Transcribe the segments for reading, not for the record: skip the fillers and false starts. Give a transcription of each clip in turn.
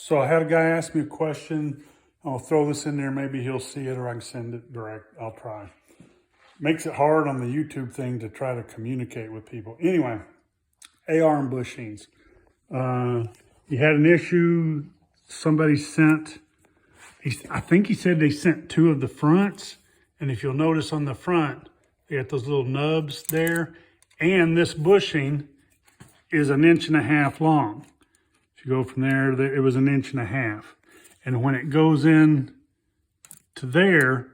So I had a guy ask me a question. I'll throw this in there. Maybe he'll see it or I can send it direct. I'll try. Makes it hard on the YouTube thing to try to communicate with people. Anyway, A-arm bushings. He had an issue. Somebody sent, I think he said they sent two of the fronts. And if you'll notice on the front, they got those little nubs there. And this bushing is 1.5 inches long. If you go from there, it was 1.5 inches. And when it goes in to there,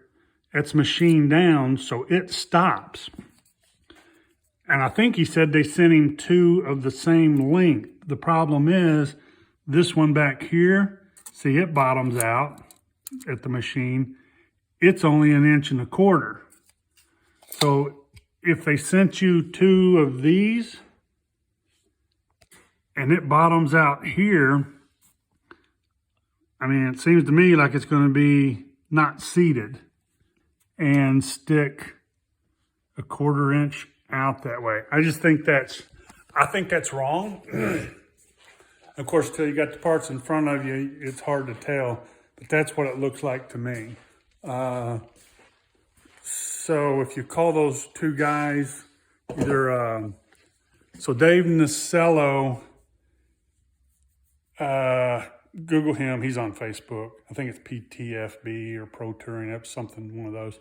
that's machined down, so it stops. And I think he said they sent him two of the same length. The problem is this one back here, see, it bottoms out at the machine. It's only 1.25 inches. So if they sent you two of these and it bottoms out here, I mean, it seems to me like it's going to be not seated and stick 1/4 inch out that way. I think that's wrong. Of course, till you got the parts in front of you, it's hard to tell, but that's what it looks like to me. So if you call those two guys, either, so Dave Nasello, Google him. He's on Facebook. I think it's PTFB or Pro Touring Up, something, one of those.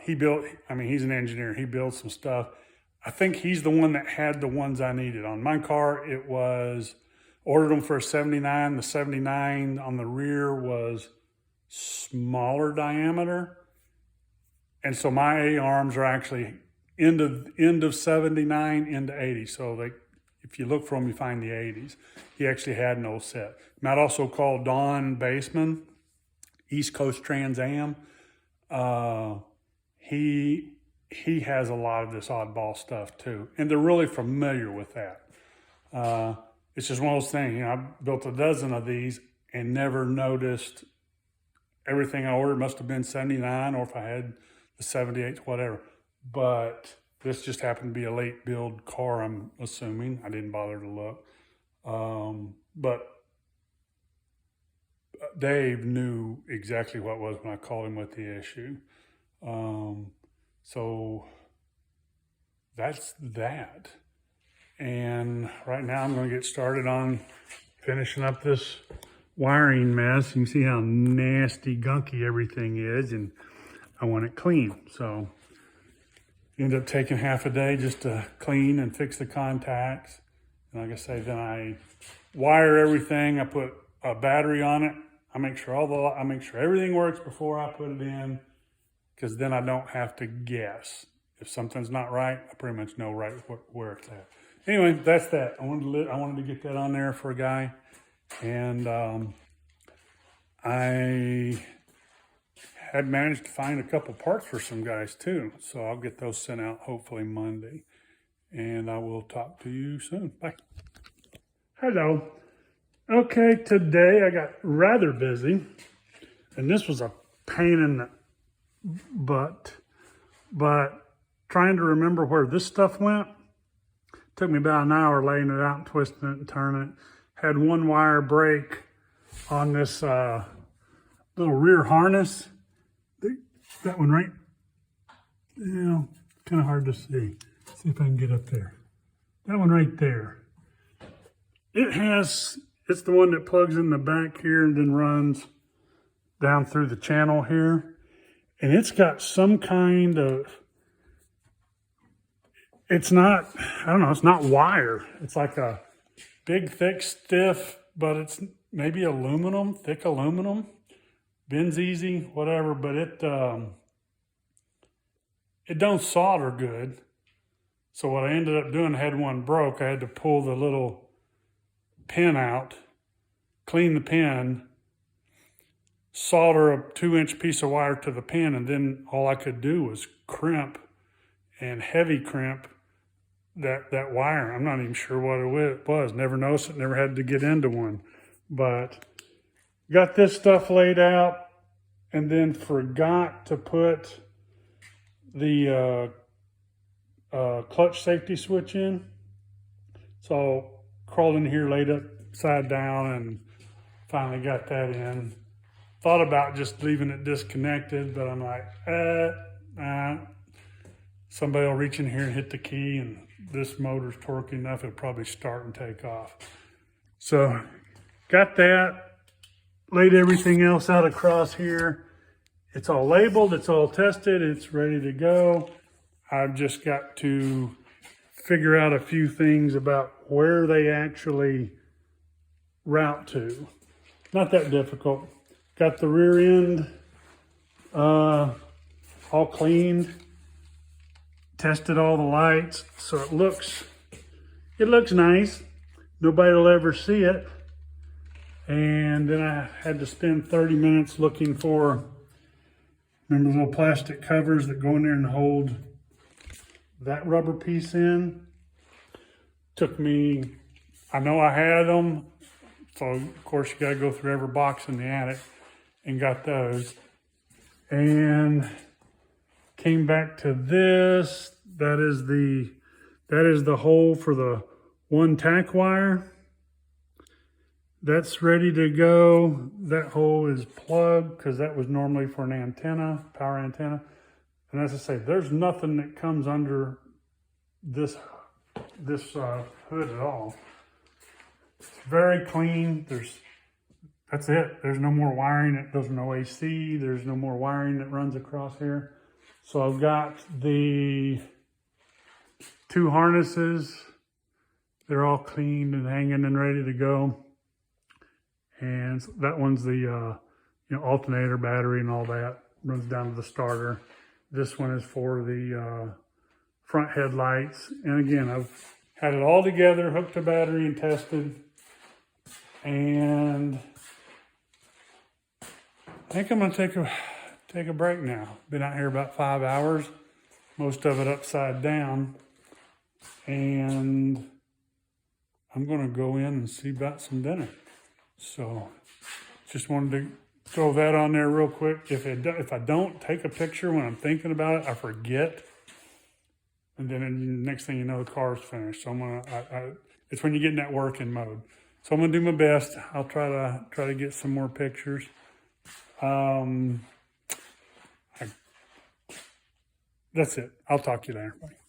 He's an engineer. He builds some stuff. I think he's the one that had the ones I needed. On my car, it was, ordered them for a 79. The 79 on the rear was smaller diameter. And so my A-arms are actually end of 79 into 80. So if you look for them, you find the 80s. He actually had no set. Matt also called Don Baseman, East Coast Trans Am. He has a lot of this oddball stuff too, and they're really familiar with that. It's just one of those things. I built a dozen of these and never noticed everything I ordered must have been 79, or if I had the 78, whatever. But this just happened to be a late build car, I'm assuming. I didn't bother to look. But Dave knew exactly what it was when I called him with the issue. So that's that. And right now I'm going to get started on finishing up this wiring mess. You can see how nasty, gunky everything is, and I want it clean. So end up taking half a day just to clean and fix the contacts. And like I say, then I wire everything. I put a battery on it. I make sure everything works before I put it in, because then I don't have to guess. If something's not right, I pretty much know right where it's at. Anyway, that's that. I wanted to get that on there for a guy, and I had managed to find a couple parts for some guys too. So I'll get those sent out hopefully Monday, and I will talk to you soon. Bye. Hello. Okay, today I got rather busy, and this was a pain in the butt, but trying to remember where this stuff went. Took me about an hour laying it out and twisting it and turning it. Had one wire break on this little rear harness. That one right, kind of hard to see. See if I can get up there. That one right there. It's the one that plugs in the back here and then runs down through the channel here. And it's got some kind of, it's not wire. It's like a big, thick, stiff, but it's maybe aluminum, thick aluminum. Bends easy, whatever, but it don't solder good. So what I ended up doing, I had one broke. I had to pull the little pin out, clean the pin, solder a 2-inch piece of wire to the pin, and then all I could do was crimp and heavy crimp that wire. I'm not even sure what it was. Never noticed it, never had to get into one. But got this stuff laid out, and then forgot to put the clutch safety switch in. So crawled in here, laid upside down, and Finally got that in. Thought about just leaving it disconnected, but I'm like, somebody will reach in here and hit the key, and this motor's torquey enough, it'll probably start and take off. So got that, laid everything else out across here. It's all labeled, it's all tested, it's ready to go. I've just got to figure out a few things about where they actually route to. Not that difficult. Got the rear end all cleaned, tested all the lights, so it looks nice. Nobody will ever see it. And then I had to spend 30 minutes looking for, remember the little plastic covers that go in there and hold that rubber piece in? Took me, I know I had them, so of course you gotta go through every box in the attic, and got those. And came back to this. That is the hole for the one tack wire. That's ready to go. That hole is plugged because that was normally for an antenna, power antenna. And as I say, there's nothing that comes under this hood at all. It's very clean. That's it. There's no more wiring. There's no AC. There's no more wiring that runs across here. So I've got the 2 harnesses. They're all cleaned and hanging and ready to go. And that one's the alternator, battery, and all that. Runs down to the starter. This one is for the front headlights. And again, I've had it all together, hooked the battery and tested. And I think I'm gonna take a break now. Been out here about 5 hours, most of it upside down. And I'm gonna go in and see about some dinner. So just wanted to throw that on there real quick. If I don't take a picture when I'm thinking about it, I forget. And then the next thing you know, the car's finished. So I'm gonna, it's when you get in that working mode. So I'm gonna do my best. I'll try to get some more pictures. That's it. I'll talk to you later. Bye.